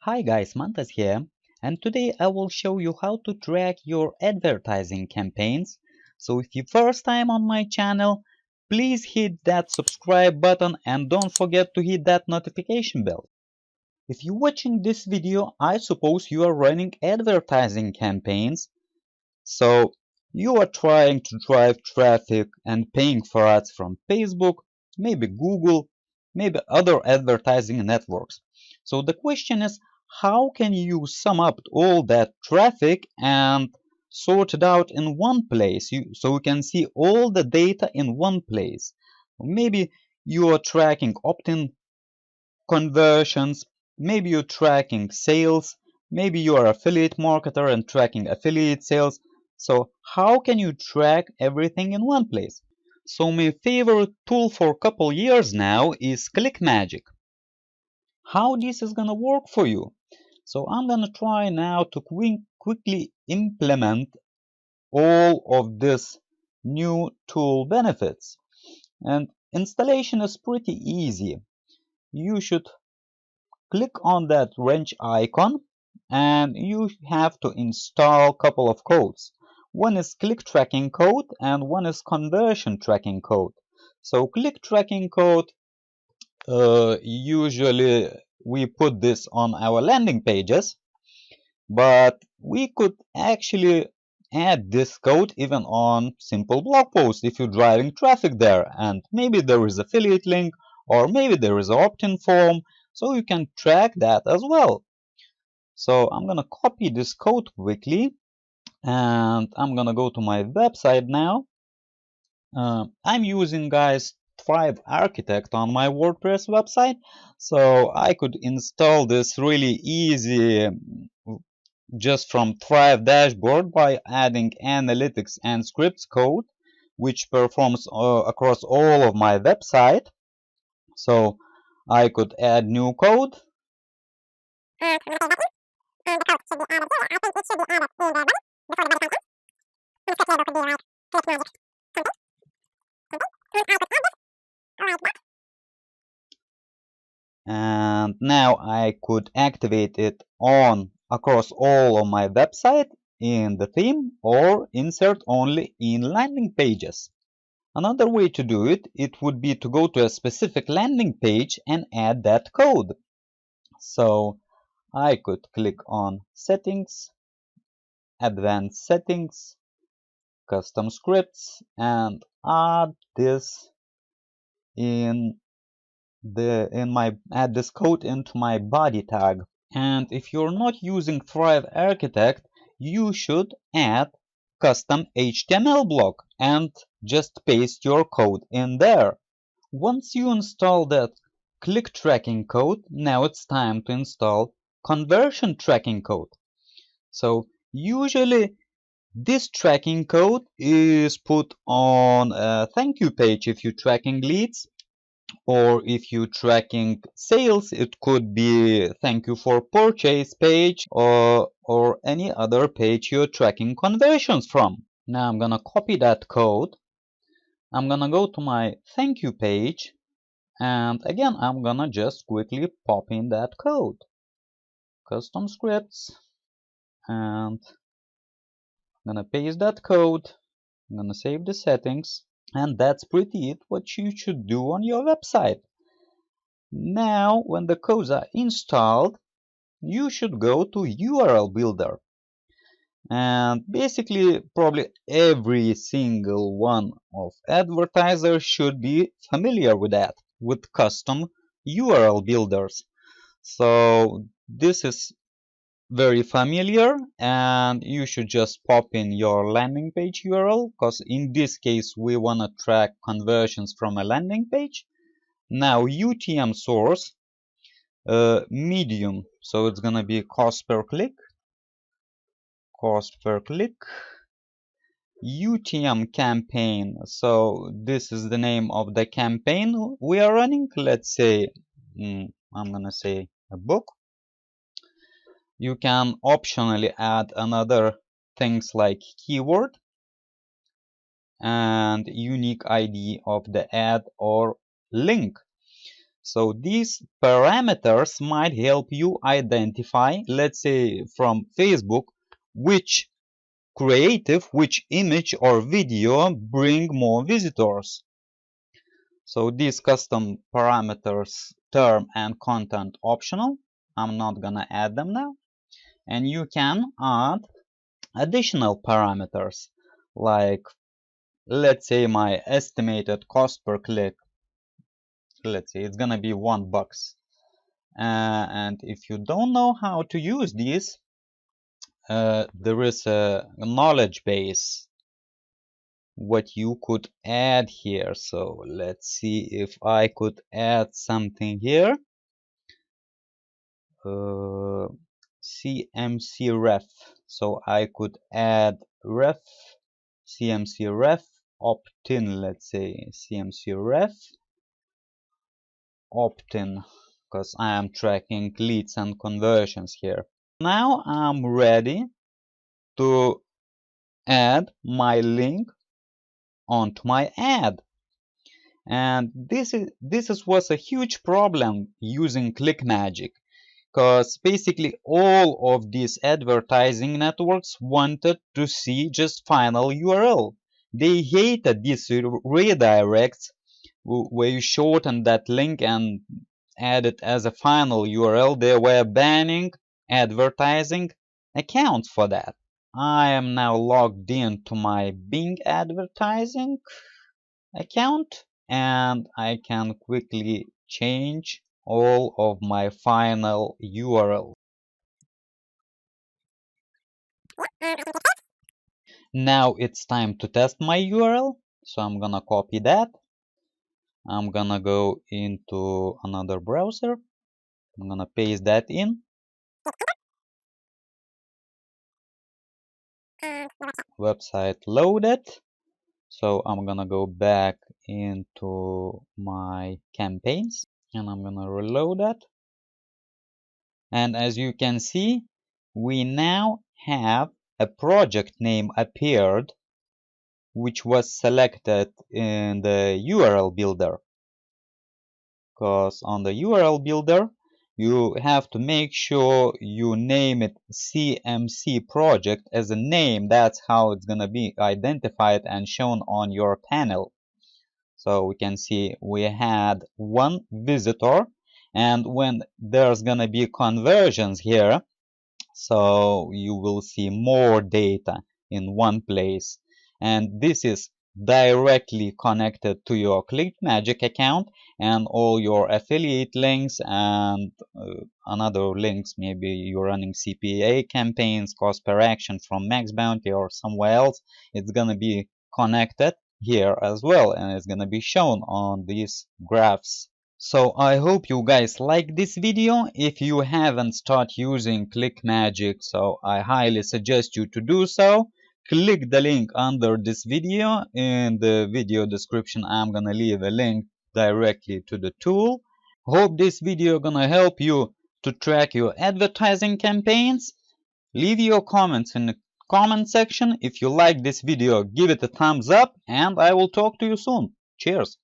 Hi guys, Mantas here, and today I will show you how to track your advertising campaigns. So if you first time on my channel, please hit that subscribe button and don't forget to hit that notification bell. If you're watching this video, I suppose you are running advertising campaigns. So you are trying to drive traffic and paying for ads from Facebook, maybe Google, maybe other advertising networks. So the question is, how can you sum up all that traffic and sort it out in one place so you can see all the data in one place? Maybe you are tracking opt-in conversions, maybe you're tracking sales, maybe you are affiliate marketer and tracking affiliate sales. So how can you track everything in one place? So my favorite tool for a couple years now is Clickmagick. How this is gonna work for you? So I'm gonna try now to quickly implement all of this new tool benefits. And installation is pretty easy. You should click on that wrench icon and you have to install a couple of codes. One is click tracking code and one is conversion tracking code. So click tracking code, usually we put this on our landing pages, but we could actually add this code even on simple blog posts if you're driving traffic there, and maybe there is affiliate link or maybe there is an opt-in form, so you can track that as well. So I'm gonna copy this code quickly and I'm gonna go to my website now. I'm using, guys, Thrive Architect on my WordPress website, so I could install this really easy just from Thrive dashboard by adding analytics and scripts code, which performs across all of my website. So I could add new code. And now I could activate it on across all of my website in the theme or insert only in landing pages. Another way to do it, it would be to go to a specific landing page and add that code. So I could click on settings, advanced settings, custom scripts, and add this add this code into my body tag. And if you're not using Thrive Architect, you should add custom HTML block and just paste your code in there. Once you install that click tracking code, now it's time to install conversion tracking code. So usually this tracking code is put on a thank you page if you're tracking leads, or if you're tracking sales, it could be thank you for purchase page or any other page you're tracking conversions from. Now I'm gonna copy that code. I'm gonna go to my thank you page, and again I'm gonna just quickly pop in that code. Custom scripts, and I'm gonna paste that code. I'm gonna save the settings, and that's pretty it what you should do on your website. Now when the codes are installed, you should go to URL builder, and basically probably every single one of advertisers should be familiar with that, with custom URL builders. So this is very familiar, and you should just pop in your landing page URL, because in this case we want to track conversions from a landing page. Now UTM source, medium, so it's gonna be cost per click, UTM campaign, so this is the name of the campaign we are running. Let's say I'm gonna say a book. You can optionally add another things like keyword and unique ID of the ad or link. So these parameters might help you identify, let's say from Facebook, which creative, which image or video bring more visitors. So these custom parameters, term and content optional. I'm not gonna add them now. And you can add additional parameters like, let's say my estimated cost per click. Let's say it's gonna be $1. And if you don't know how to use these, there is a knowledge base what you could add here. So let's see if I could add something here. CMC ref. So I could add ref, CMC ref, opt-in, let's say CMC ref, opt-in, because I am tracking leads and conversions here. Now I'm ready to add my link onto my ad. And this was a huge problem using Clickmagick, because basically all of these advertising networks wanted to see just final URL. They hated these redirects where you shorten that link and add it as a final URL. They were banning advertising accounts for that. I am now logged into my Bing advertising account, and I can quickly change all of my final URL. Now it's time to test my URL, so I'm gonna copy that. I'm gonna go into another browser. I'm gonna paste that in. Website loaded. So I'm gonna go back into my campaigns and I'm gonna reload that. And as you can see, we now have a project name appeared, which was selected in the URL builder. Because on the URL builder, you have to make sure you name it CMC project as a name. That's how it's gonna be identified and shown on your panel. So we can see we had one visitor, and when there's gonna be conversions here, so you will see more data in one place, and this is directly connected to your Clickmagick account and all your affiliate links and another links. Maybe you're running CPA campaigns, cost per action from Maxbounty or somewhere else. It's gonna be connected here as well, and it's gonna be shown on these graphs. So I hope you guys like this video. If you haven't started using Clickmagick, so I highly suggest you to do so. Click the link under this video. In the video description, I'm gonna leave a link directly to the tool. Hope this video gonna help you to track your advertising campaigns. Leave your comments in the comment section. If you like this video, give it a thumbs up, and I will talk to you soon. Cheers!